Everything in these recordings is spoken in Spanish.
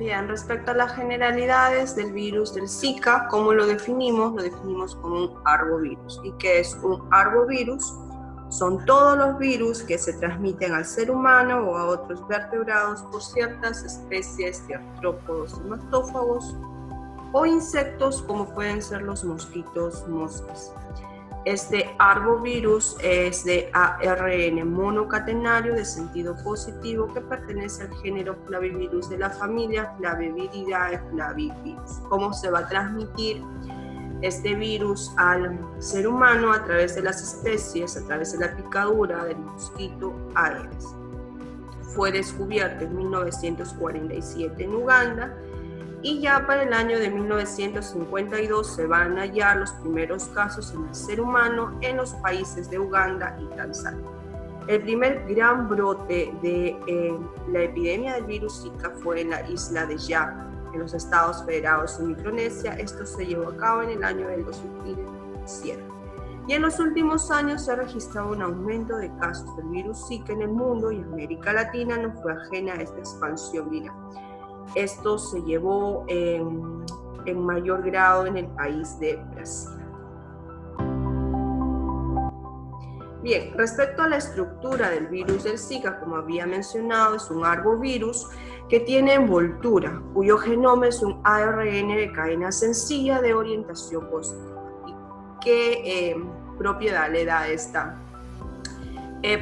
Bien, respecto a las generalidades del virus del Zika, ¿cómo lo definimos? Lo definimos como un arbovirus. ¿Y qué es un arbovirus? Son todos los virus que se transmiten al ser humano o a otros vertebrados por ciertas especies de artrópodos y mastófagos o insectos como pueden ser los mosquitos moscas. Este arbovirus es de ARN monocatenario de sentido positivo que pertenece al género Flavivirus de la familia Flaviviridae flavivirus. ¿Cómo se va a transmitir este virus al ser humano? A través de las especies, a través de la picadura del mosquito Aedes. Fue descubierto en 1947 en Uganda y ya para el año de 1952 se van a hallar los primeros casos en el ser humano en los países de Uganda y Tanzania. El primer gran brote de la epidemia del virus Zika fue en la isla de Java, en los Estados Federados de Micronesia. Esto se llevó a cabo en el año del 2007. Y en los últimos años se ha registrado un aumento de casos del virus Zika en el mundo y América Latina no fue ajena a esta expansión viral. Esto se llevó en mayor grado en el país de Brasil. Bien, respecto a la estructura del virus del Zika, como había mencionado, es un arbovirus que tiene envoltura, cuyo genoma es un ARN de cadena sencilla de orientación positiva. ¿Y qué propiedad le da esta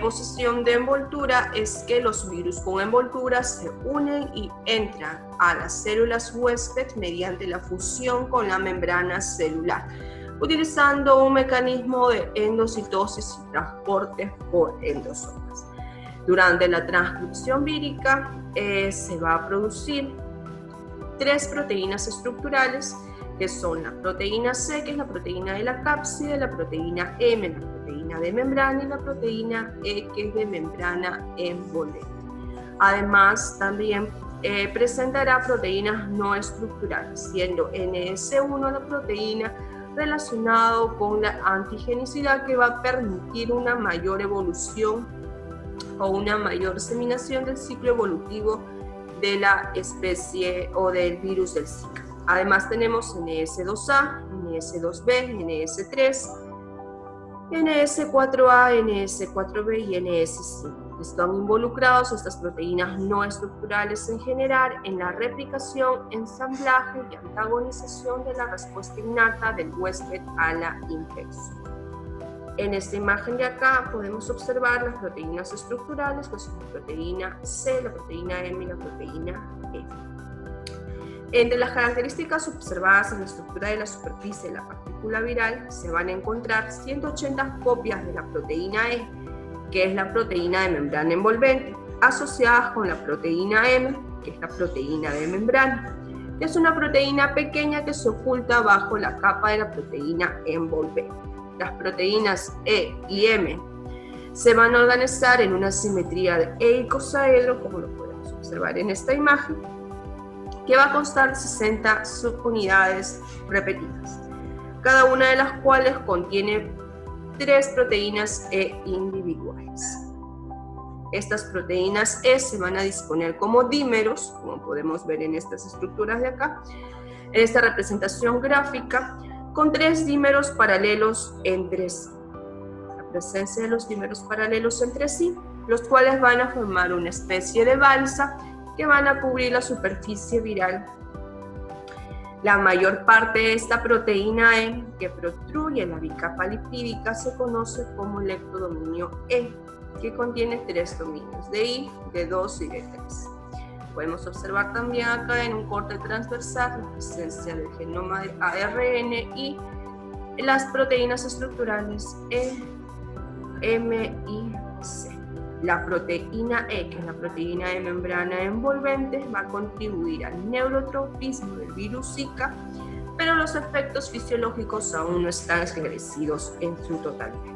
posición de envoltura? Es que los virus con envoltura se unen y entran a las células huésped mediante la fusión con la membrana celular, utilizando un mecanismo de endocitosis y transporte por endosomas. Durante la transcripción vírica se va a producir 3 proteínas estructurales, que son la proteína C, que es la proteína de la cápside, la proteína M, la proteína de membrana, y la proteína E, que es de membrana envolvente. Además, también presentará proteínas no estructurales, siendo NS1 la proteína relacionada con la antigenicidad, que va a permitir una mayor evolución o una mayor diseminación del ciclo evolutivo de la especie o del virus del Zika. Además tenemos NS2A, NS2B, NS3, NS4A, NS4B y NS5. Están involucrados estas proteínas no estructurales en general en la replicación, ensamblaje y antagonización de la respuesta innata del huésped a la infección. En esta imagen de acá podemos observar las proteínas estructurales, que son la proteína C, la proteína M y la proteína E. Entre las características observadas en la estructura de la superficie de la partícula viral se van a encontrar 180 copias de la proteína E, que es la proteína de membrana envolvente, asociadas con la proteína M, que es la proteína de membrana. Es una proteína pequeña que se oculta bajo la capa de la proteína envolvente. Las proteínas E y M se van a organizar en una simetría de eicosaedro, como lo podemos observar en esta imagen, que va a constar de 60 subunidades repetidas, cada una de las cuales contiene 3 proteínas E individuales. Estas proteínas E se van a disponer como dímeros, como podemos ver en estas estructuras de acá, en esta representación gráfica, con 3 dímeros paralelos entre sí. La presencia de los dímeros paralelos entre sí, los cuales van a formar una especie de balsa que van a cubrir la superficie viral. La mayor parte de esta proteína E que protruye la bicapa lipídica se conoce como lectodominio E, que contiene 3 dominios, de I, de 2 y de 3. Podemos observar también acá en un corte transversal la presencia del genoma de ARN y las proteínas estructurales E, M y C. La proteína E, que es la proteína de membrana envolvente, va a contribuir al neurotropismo del virus Zika, pero los efectos fisiológicos aún no están esclarecidos en su totalidad.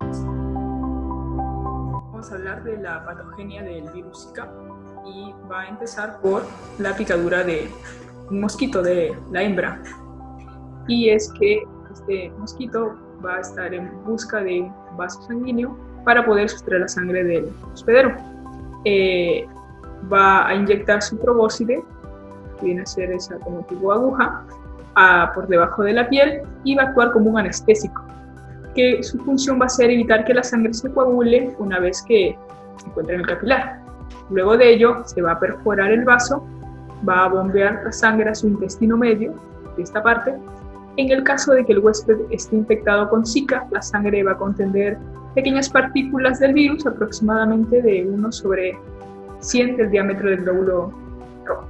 Vamos a hablar de la patogenia del virus Zika y va a empezar por la picadura de un mosquito, de la hembra. Y es que este mosquito va a estar en busca de un vaso sanguíneo para poder sustraer la sangre del hospedero. Va a inyectar su probóscide que viene a ser esa como tipo aguja, por debajo de la piel, y va a actuar como un anestésico, que su función va a ser evitar que la sangre se coagule una vez que se encuentra en el capilar. Luego de ello se va a perforar el vaso, va a bombear la sangre a su intestino medio, de esta parte. En el caso de que el huésped esté infectado con Zika, la sangre va a contener pequeñas partículas del virus, aproximadamente de 1/100 del diámetro del glóbulo rojo.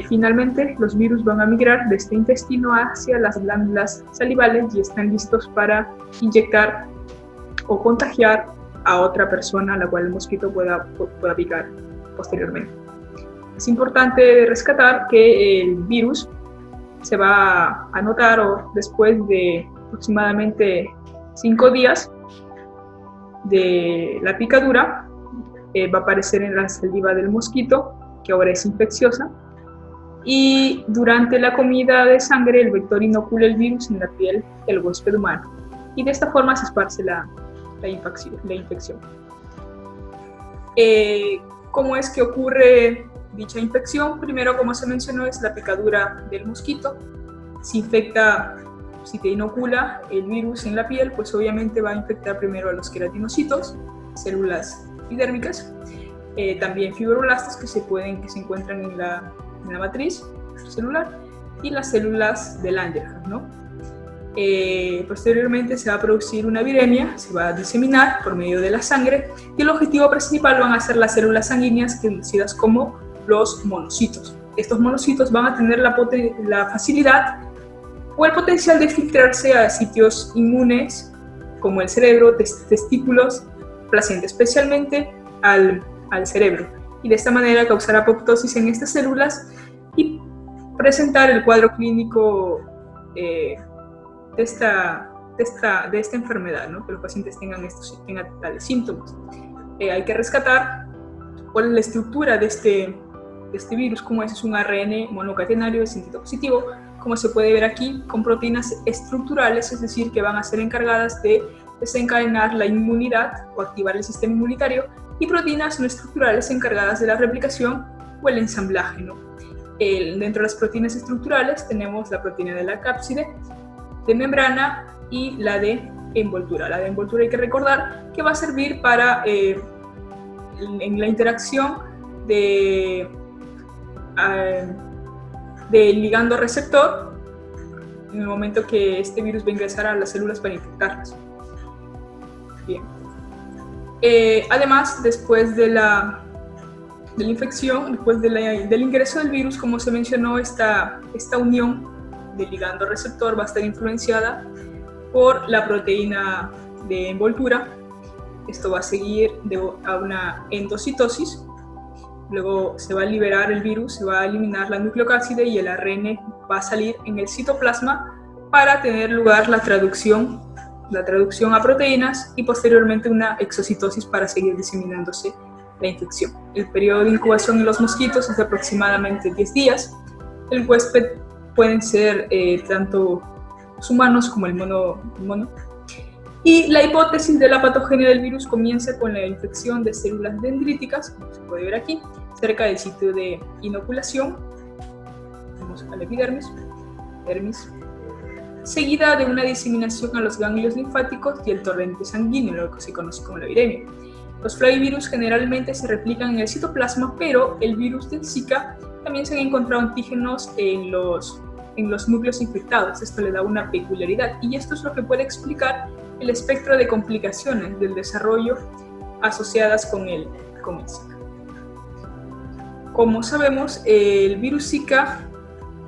Finalmente, los virus van a migrar de este intestino hacia las glándulas salivales y están listos para inyectar o contagiar a otra persona a la cual el mosquito pueda picar posteriormente. Es importante rescatar que el virus se va a notar después de aproximadamente 5 días de la picadura. Va a aparecer en la saliva del mosquito, que ahora es infecciosa, y durante la comida de sangre el vector inocula el virus en la piel del huésped humano, y de esta forma se esparce la infección. ¿Cómo es que ocurre dicha infección? Primero, como se mencionó, es la picadura del mosquito. Si te inocula el virus en la piel, pues obviamente va a infectar primero a los queratinocitos, células epidérmicas, también fibroblastos que se encuentran en la matriz celular, y las células de Langerhans, ¿no? Posteriormente se va a producir una viremia, se va a diseminar por medio de la sangre, y el objetivo principal van a ser las células sanguíneas, conocidas como los monocitos. Estos monocitos van a tener la facilidad o el potencial de filtrarse a sitios inmunes como el cerebro, testículos, placenta, especialmente al cerebro, y de esta manera causar apoptosis en estas células y presentar el cuadro clínico de esta enfermedad, ¿no? Que los pacientes tengan tales síntomas. Hay que rescatar cuál es la estructura de este virus, como es un ARN monocatenario de sentido positivo, como se puede ver aquí, con proteínas estructurales, es decir, que van a ser encargadas de desencadenar la inmunidad o activar el sistema inmunitario, y proteínas no estructurales encargadas de la replicación o el ensamblaje, ¿no? Dentro de las proteínas estructurales tenemos la proteína de la cápside, de membrana, y la de envoltura. La de envoltura hay que recordar que va a servir para en la interacción de ligando receptor en el momento que este virus va a ingresar a las células para infectarlas. Bien. Además, después de la infección, después del ingreso del virus, como se mencionó, esta unión de ligando receptor va a estar influenciada por la proteína de envoltura. Esto va a seguir a una endocitosis. Luego se va a liberar el virus, se va a eliminar la nucleocápside y el ARN va a salir en el citoplasma para tener lugar la traducción a proteínas, y posteriormente una exocitosis para seguir diseminándose la infección. El periodo de incubación en los mosquitos es de aproximadamente 10 días. El huésped pueden ser tanto los humanos como el mono. Y la hipótesis de la patogenia del virus comienza con la infección de células dendríticas, como se puede ver aquí, cerca del sitio de inoculación. Vamos a la epidermis, seguida de una diseminación a los ganglios linfáticos y el torrente sanguíneo, lo que se conoce como la viremia. Los flavivirus generalmente se replican en el citoplasma, pero el virus del Zika también se han encontrado antígenos en los núcleos infectados. Esto le da una peculiaridad, y esto es lo que puede explicar el espectro de complicaciones del desarrollo asociadas con el Zika. Como sabemos, el virus Zika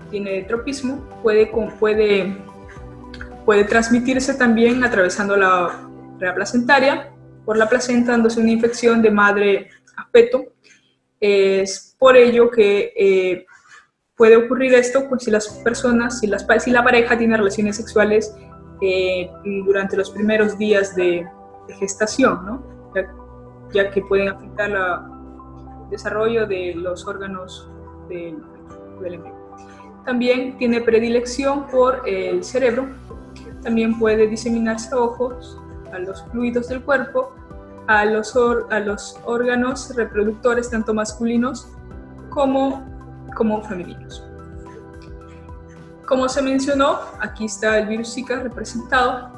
tiene tropismo, puede transmitirse también atravesando la red placentaria, por la placenta, dándose una infección de madre a feto. Es por ello que puede ocurrir esto, pues si la pareja tiene relaciones sexuales durante los primeros días de gestación, ¿no? ya que pueden afectar el desarrollo de los órganos del embrión. También tiene predilección por el cerebro. También puede diseminarse a ojos, a los fluidos del cuerpo, a los órganos reproductores, tanto masculinos como como femeninos. Como se mencionó, aquí está el virus Zika representado.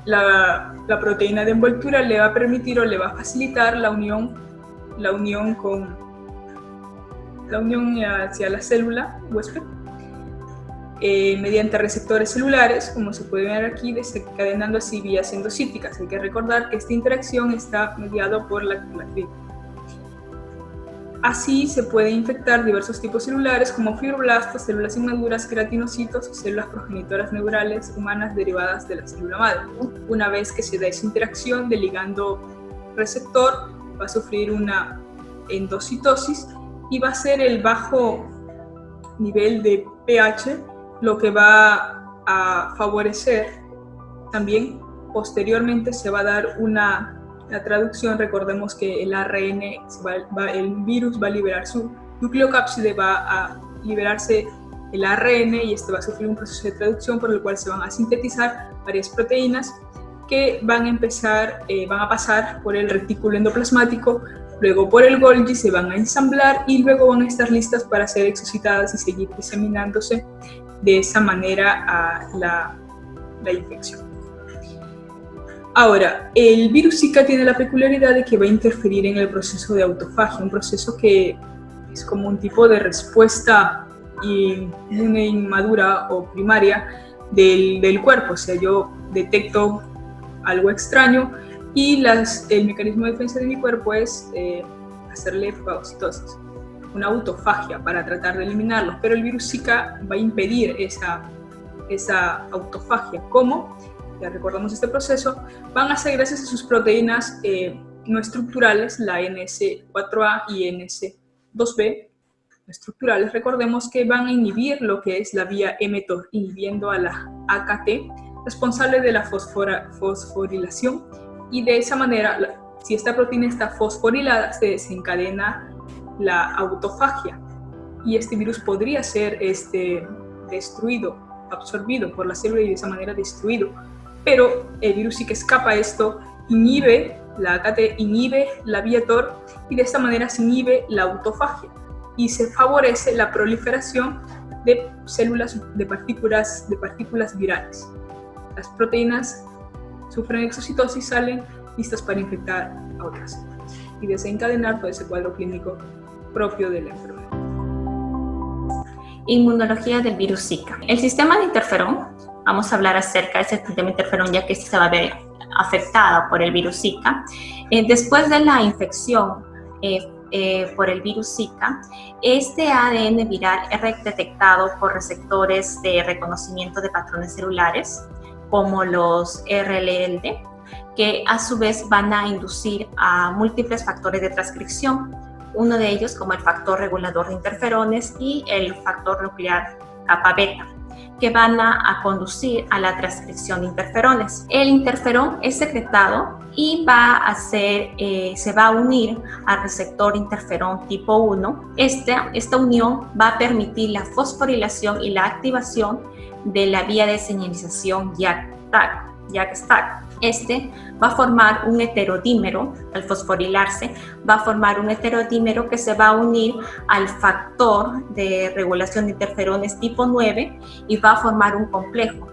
La proteína de envoltura le va a permitir o le va a facilitar la unión hacia la célula huésped mediante receptores celulares, como se puede ver aquí, desencadenando así vías endocíticas. Hay que recordar que esta interacción está mediada por la activación. Así se pueden infectar diversos tipos celulares como fibroblastos, células inmaduras, queratinocitos o células progenitoras neurales humanas derivadas de la célula madre. Una vez que se da esa interacción de ligando-receptor, va a sufrir una endocitosis y va a ser el bajo nivel de pH lo que va a favorecer. También posteriormente se va a dar la traducción. Recordemos que el ARN, el virus va a liberar su nucleocápside, va a liberarse el ARN y este va a sufrir un proceso de traducción por el cual se van a sintetizar varias proteínas que van a pasar por el retículo endoplasmático, luego por el Golgi, se van a ensamblar y luego van a estar listas para ser exocitadas y seguir diseminándose de esa manera a la infección. Ahora, el virus Zika tiene la peculiaridad de que va a interferir en el proceso de autofagia, un proceso que es como un tipo de respuesta inmune inmadura o primaria del cuerpo. O sea, yo detecto algo extraño y el mecanismo de defensa de mi cuerpo es hacerle fagocitosis, una autofagia para tratar de eliminarlo, pero el virus Zika va a impedir esa autofagia. ¿Cómo? Ya recordamos este proceso. Van a ser gracias a sus proteínas no estructurales, la NS4A y NS2B, estructurales. Recordemos que van a inhibir lo que es la vía mTOR, inhibiendo a la AKT, responsable de la fosforilación, y de esa manera, si esta proteína está fosforilada, se desencadena la autofagia y este virus podría ser destruido, absorbido por la célula y de esa manera destruido. Pero el virus sí que escapa a esto, inhibe la AKT, inhibe la vía TOR y de esta manera se inhibe la autofagia y se favorece la proliferación de células de partículas virales. Las proteínas sufren exocitosis, salen listas para infectar a otras células y desencadenar todo ese cuadro clínico propio de la enfermedad. Inmunología del virus Zika. El sistema de interferón, vamos a hablar acerca de ese sistema de interferón ya que este se va a ver afectado por el virus Zika. Después de la infección por el virus Zika, este ADN viral es detectado por receptores de reconocimiento de patrones celulares como los RLLD, que a su vez van a inducir a múltiples factores de transcripción, uno de ellos como el factor regulador de interferones y el factor nuclear kappa beta, que van a conducir a la transcripción de interferones. El interferón es secretado y se va a unir al receptor interferón tipo 1. Esta unión va a permitir la fosforilación y la activación de la vía de señalización JAK-STAT. Este va a formar un heterodímero, al fosforilarse, va a formar un heterodímero que se va a unir al factor de regulación de interferones tipo 9 y va a formar un complejo,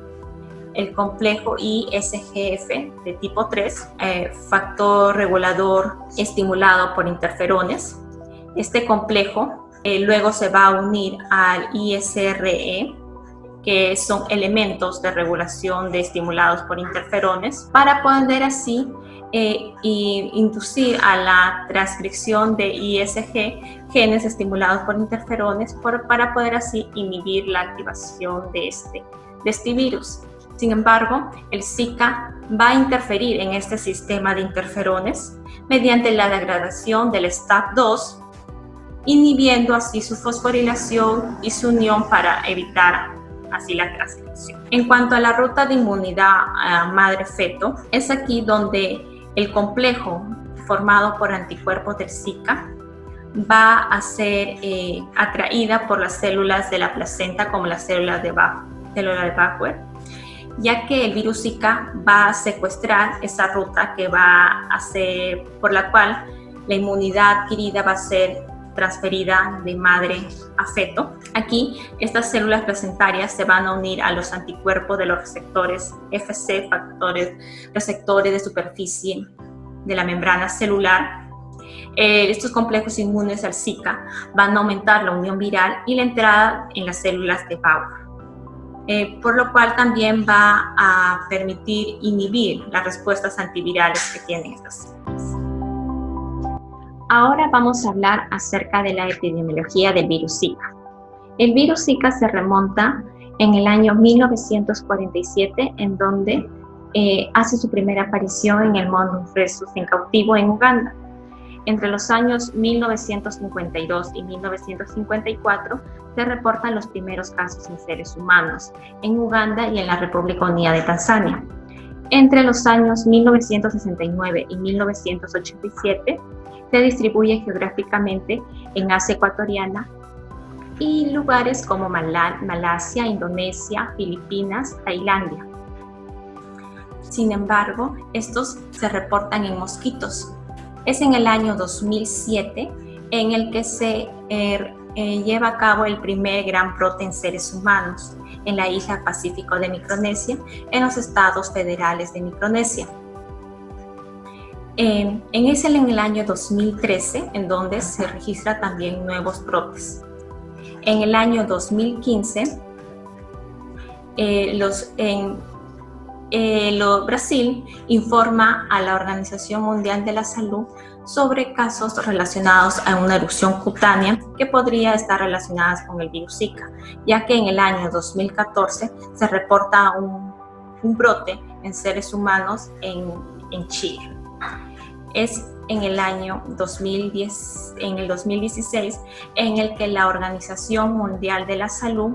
el complejo ISGF de tipo 3, factor regulador estimulado por interferones. Este complejo luego se va a unir al ISRE, que son elementos de regulación de estimulados por interferones, para poder así inducir a la transcripción de ISG, genes estimulados por interferones, para poder así inhibir la activación de este virus. Sin embargo, el Zika va a interferir en este sistema de interferones mediante la degradación del STAT2, inhibiendo así su fosforilación y su unión para evitar así la transcripción. En cuanto a la ruta de inmunidad madre-feto, es aquí donde el complejo formado por anticuerpos del Zika va a ser atraída por las células de la placenta como las células de Backward, ya que el virus Zika va a secuestrar esa ruta que va a ser, por la cual la inmunidad adquirida va a ser transferida de madre a feto. Aquí estas células placentarias se van a unir a los anticuerpos de los receptores FC, receptores de superficie de la membrana celular. Estos complejos inmunes al Zika van a aumentar la unión viral y la entrada en las células de Bauer, por lo cual también va a permitir inhibir las respuestas antivirales que tienen estas células. Ahora vamos a hablar acerca de la epidemiología del virus Zika. El virus Zika se remonta en el año 1947, en donde hace su primera aparición en el Mondo Rhesus en cautivo en Uganda. Entre los años 1952 y 1954 se reportan los primeros casos en seres humanos en Uganda y en la República Unida de Tanzania. Entre los años 1969 y 1987 se distribuye geográficamente en Asia ecuatoriana y lugares como Malasia, Indonesia, Filipinas, Tailandia. Sin embargo, estos se reportan en mosquitos. Es en el año 2007 en el que se lleva a cabo el primer gran brote en seres humanos en la isla Pacífico de Micronesia, en los estados federales de Micronesia. En el año 2013, en donde se registra también nuevos brotes. En el año 2015, Brasil informa a la Organización Mundial de la Salud sobre casos relacionados a una erupción cutánea que podría estar relacionadas con el virus Zika, ya que en el año 2014 se reporta un brote en seres humanos en Chile. Es en el año 2016 en el que la Organización Mundial de la Salud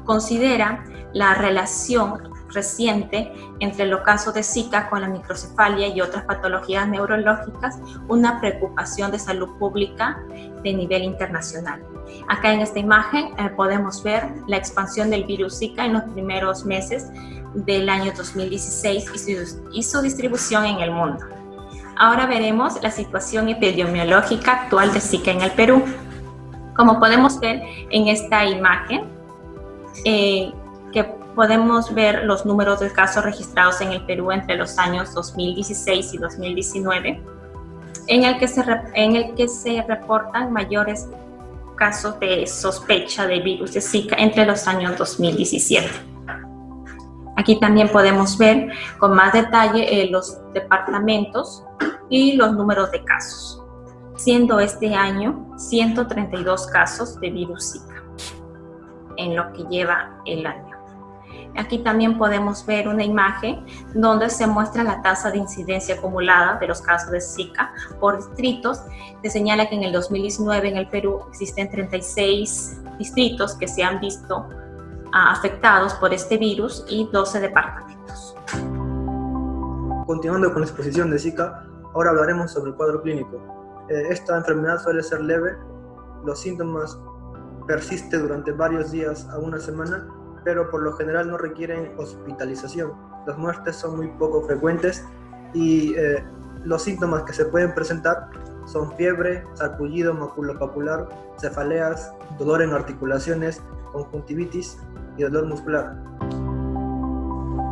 considera la relación reciente entre el caso de Zika con la microcefalia y otras patologías neurológicas una preocupación de salud pública de nivel internacional. Acá en esta imagen podemos ver la expansión del virus Zika en los primeros meses del año 2016 y su distribución en el mundo. Ahora veremos la situación epidemiológica actual de Zika en el Perú. Como podemos ver en esta imagen, que podemos ver los números de casos registrados en el Perú entre los años 2016 y 2019, en el que se reportan mayores casos de sospecha de virus de Zika entre los años 2017. Aquí también podemos ver con más detalle los departamentos y los números de casos, siendo este año 132 casos de virus Zika en lo que lleva el año. Aquí también podemos ver una imagen donde se muestra la tasa de incidencia acumulada de los casos de Zika por distritos. Se señala que en el 2019 en el Perú existen 36 distritos que se han visto afectados por este virus y 12 departamentos. Continuando con la exposición de Zika, ahora hablaremos sobre el cuadro clínico. Esta enfermedad suele ser leve, los síntomas persisten durante varios días a una semana, pero por lo general no requieren hospitalización. Las muertes son muy poco frecuentes y los síntomas que se pueden presentar son fiebre, sarpullido maculopapular, cefaleas, dolor en articulaciones, conjuntivitis y dolor muscular.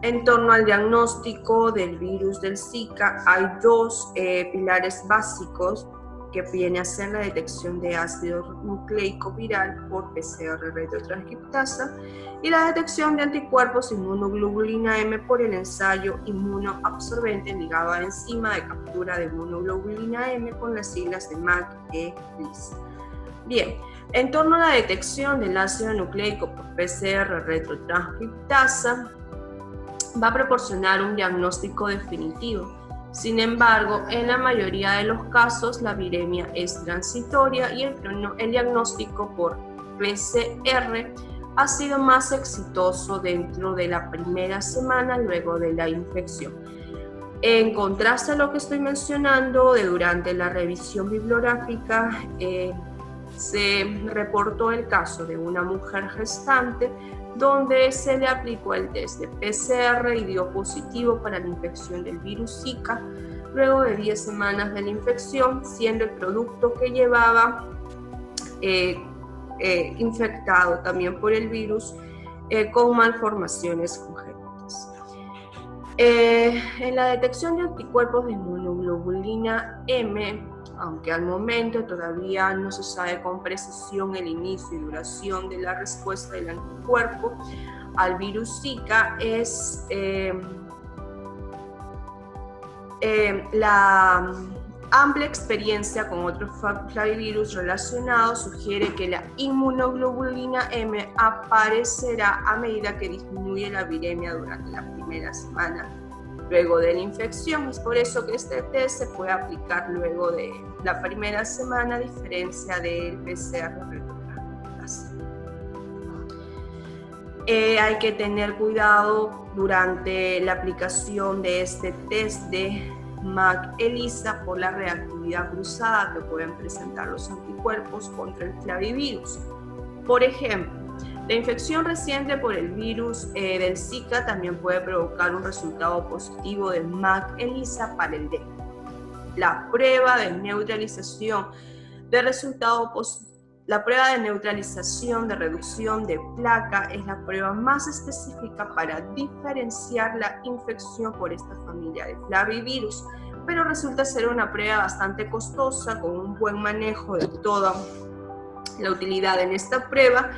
En torno al diagnóstico del virus del Zika hay dos pilares básicos que viene a ser la detección de ácido nucleico viral por PCR retrotranscriptasa y la detección de anticuerpos inmunoglobulina M por el ensayo inmunoabsorbente ligado a enzima de captura de inmunoglobulina M con las siglas de MAC-E-LIS. Bien, en torno a la detección del ácido nucleico por PCR retrotranscriptasa va a proporcionar un diagnóstico definitivo. Sin embargo, en la mayoría de los casos la viremia es transitoria y el diagnóstico por PCR ha sido más exitoso dentro de la primera semana luego de la infección. En contraste a lo que estoy mencionando, durante la revisión bibliográfica se reportó el caso de una mujer gestante donde se le aplicó el test de PCR y dio positivo para la infección del virus Zika luego de 10 semanas de la infección, siendo el producto que llevaba infectado también por el virus con malformaciones congénitas. En la detección de anticuerpos de inmunoglobulina M, aunque al momento todavía no se sabe con precisión el inicio y duración de la respuesta del anticuerpo al virus Zika, la amplia experiencia con otros flavivirus relacionados sugiere que la inmunoglobulina M aparecerá a medida que disminuye la viremia durante la primera semana luego de la infección. Es por eso que este test se puede aplicar luego de la primera semana, a diferencia del PCR retrovirus. Hay que tener cuidado durante la aplicación de este test de MAC-ELISA por la reactividad cruzada que pueden presentar los anticuerpos contra el flavivirus. Por ejemplo, la infección reciente por el virus del Zika también puede provocar un resultado positivo de MAC-ELISA para el dengue. La prueba de neutralización de resultado positivo. La prueba de neutralización de reducción de placa es la prueba más específica para diferenciar la infección por esta familia de flavivirus, pero resulta ser una prueba bastante costosa, con un buen manejo de toda la utilidad en esta prueba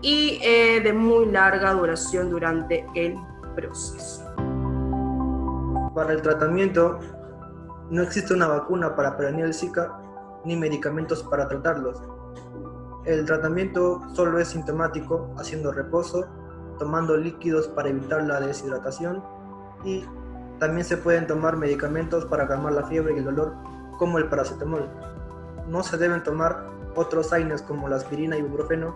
y de muy larga duración durante el proceso. Para el tratamiento, no existe una vacuna para prevenir el Zika ni medicamentos para tratarlos. El tratamiento solo es sintomático, haciendo reposo, tomando líquidos para evitar la deshidratación, y también se pueden tomar medicamentos para calmar la fiebre y el dolor, como el paracetamol. No se deben tomar otros AINES como la aspirina y ibuprofeno,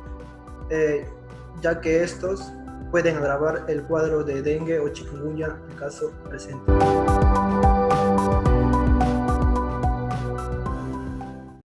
ya que estos pueden agravar el cuadro de dengue o chikungunya en caso presente.